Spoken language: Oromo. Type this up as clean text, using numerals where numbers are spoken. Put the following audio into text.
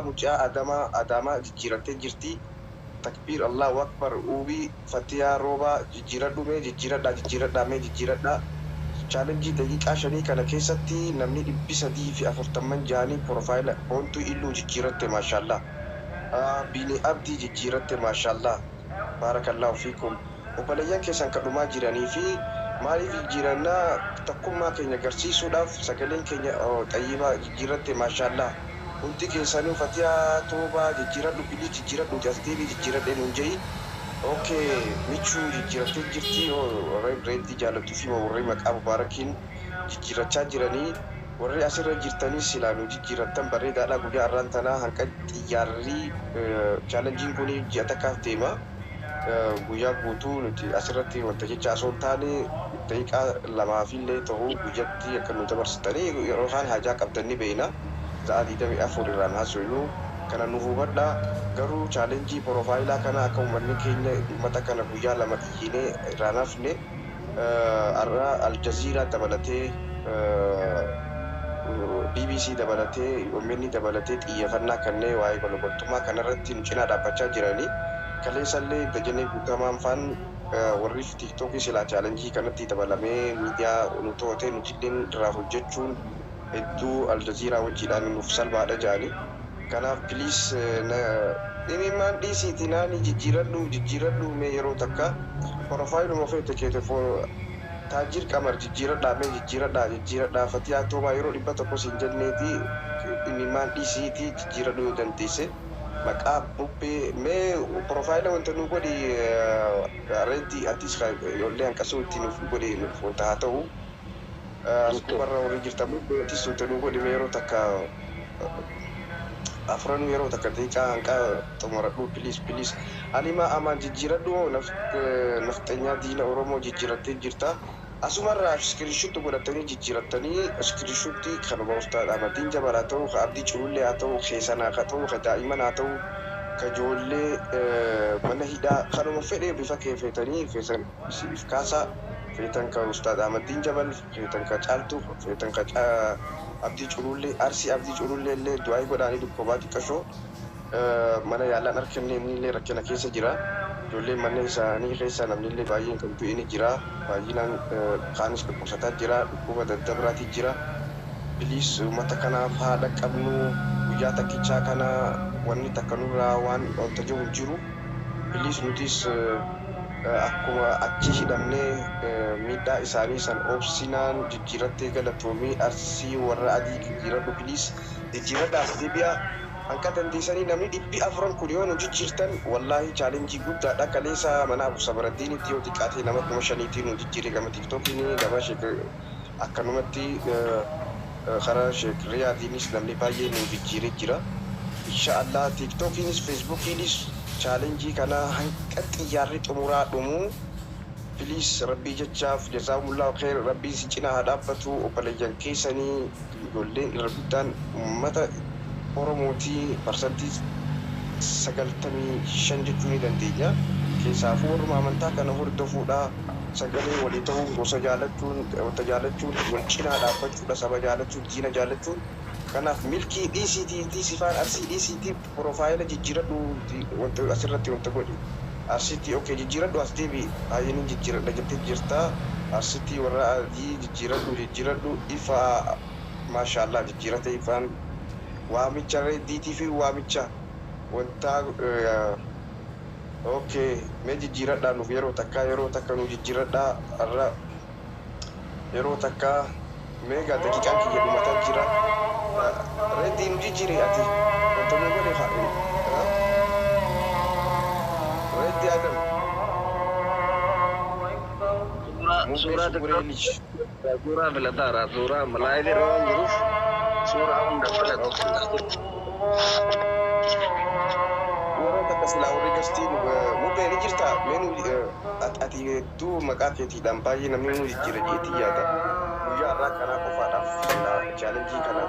mucaa Adaamaa jijjiirattee jirti. Takbiir Allahu Akbar ubii Fatiyaa roobaa jijjiiradhu mee jijjiiradhaa mee jijjiiradhaa. Chaalenjii daqiiqaa 5 kana keessatti namni 340 porofaayila hoontuu illuu jijjiiratte maashaallah. Bini Abdii jijjiiratte maashaallah. Baarakallahu fiikum. Obboleeyyan keessan kadhumaa jiranii fi maaliif jijjiirannaa takkummaa keenya agarsiisuudhaaf sagaleen keenya xayyibaa jijjiiratte maashaallah. Hundi keessanii Fatiyaa toobaa jijjiiradhu bilii jijjiiradhu jastiibii jijjiiradhee nuun jehi. Okay, michuu jijjiirattee jirti warri bireeddii jaalattuu fi warri maqaa mubaarakiin jijjiirachaa jiranii warri asirra jirtanii silaa nu jijjiirattan bareedaadha. Guyyaa har'aan tanaa hanqa xiyyaarrii chaalenjiin kun ji'a takkaaf deema. Guyyaa guutuu nuti asirratti wanta jecha osoo hin taane daqiiqaa 2 ta'uu guyyatti akka nu dabarsitanii yeroo isaan haajaa qabdanni beekna. Sa'a 24 irraan haasofnu kana nu hubadha. Garuu chaalenjii porofaayilaa kana akka uummanni keenya uummata kana guyyaa 2 iyyinee irraan hafne har'a Aljaziiraa dabalatee BBC dabalatee OMN dabalatee xiyyeeffannaa kanneen waa'ee golgoltummaa kanarratti nu cinaa dhaabbachaa jiranii. Kaleessallee Dajanee Guutamaan faan warri TikTokii silaa chaalenjii kanatti dabalamee miidiyaa nu to'atee nu jilleen irraa hojjechuun hedduu Aljaziiraa wajjiidhaan nuuf salphaadha jedhanii. Kanaaf piliis dhimmimaan dhiisiiti naani jijjiiradhu mee yeroo takka porofaayiluma feete keete taajir qamar jijjiiradhaa mee jijjiiradhaa Fatiyaa toobaa yeroo 100 siin jenneeti dhimmimaan dhiisiiti jijjiiradhu yoo dandeesse. Maqaa bubbee mee porofaayila wanta nu godhi reeddii atis ijoollee hanqasuu itti nuuf godhi nuuf wanta haa ta'u. Askubarra warri jirtan atis wanta nu godhi mee yeroo takka afran yeroo takka daqiiqaa hanqa xumuradhu piliis. Alimaa amaan jijjiiradhu nafxeenyaa diina Oromoo jijjiirattee jirta. Asumarraa iskiriishuutti godhatanii jijjiirattanii iskiriishuutti kanuma Ustaad Ahmadiin Jabal haa ta'u, ka Abdii Culullee haa ta'u, Keessanaa haa ta'u, ka Daa'iman haa ta'u, ka ijoollee mana hidhaa kanuma fedhee bifa keeffeetanii feesan siif kaasaa. Feetan ka Ustaad Ahmadiin Jabal, feetan ka Caaltuu, feetan ka Abdii Culullee, Arsii Abdii Culullee illee du'aa godhaanii dhukkubaa xiqqashoo mana yaalaan harkannee inni illee rakkina keessa jira. Ijoolleen manni isaanii keessa namni illee baay'een kan du'e jira. Baay'inaan kaanis dhukkubsataa jira. Dhukkuba daddabaraati jira. Piliis uummata kanaaf haadha qabnu guyyaa takkichaa kana wanni takka nurraa waan wanta jiru jiru. Piliis nutis akkuma achi hidhamnee miidhaa isaanii san obsinaan jijjiirattee galatoomii Arsii warra adii jijjiiradhu piliis jijjiiradhaaf deebi'a. Hanqa dandeessanii namni 400 kun yoo nu jijjiirtan wallaahi chaalenjii guddaadha. Kaleessa mana Abu Sabaraddiinitti yoo xiqqaatee nama 5,000 nu jijjiire gama TikTokiin gama akkanumatti karaa Sheek Riyaadiinis namni baay'ee nu jijjiiree jira. Inshaallah TikTokiinis Feesbuukiinis chaalenjii kana hanqa xiyyaarri xumuraa dhumu. Piliis rabbii jechaaf jazaa'umullaahu khayr rabbii si cinaa haa dhaabbatu. Obboleeyyan keessanii ijoolleen irra guddaan uummata Oromootii parsantii 95 jechuu ni dandeenya. Keessaafuu warra amantaa kana hordofuudha. Sagalee walii ta'uu gosa jaalachuun wanta jaalachuun wal cinaa dhaabbachuudha. Saba jaalachuun diina jaalachuun. Kanaaf milkii DCT sifaan Arsii DCT porofaayila jijjiiradhu wanta asirratti wanta godhi. Arsiitti okay jijjiiradhu as deebi baay'een jijjiiradha jettee jirta. Arsiitti warra adii jijjiiradhu ifa maashaallah jijjiirate ifaan waamicha reeddiitii fi waamicha wanta okay mee jijjiiradhaa nuuf yeroo takka nu jijjiiradhaa har'a yeroo takka meegaa daqiiqaan kiyya dhumataa jira. Reeddii nu jijjiire ati wanta nu godhe reeddii Adam suuraa filataara suuraa malaayii roon jiruuf suuraa hunda filatu. Yeroo takka silaa warri gastiin mubbee ni jirta meenu ati hedduu maqaa keetiidhaan baay'ee namni nu jijjiira jeetii yaada. Guyyaa irraa kanaa qofaadhaaf chaalenjii kana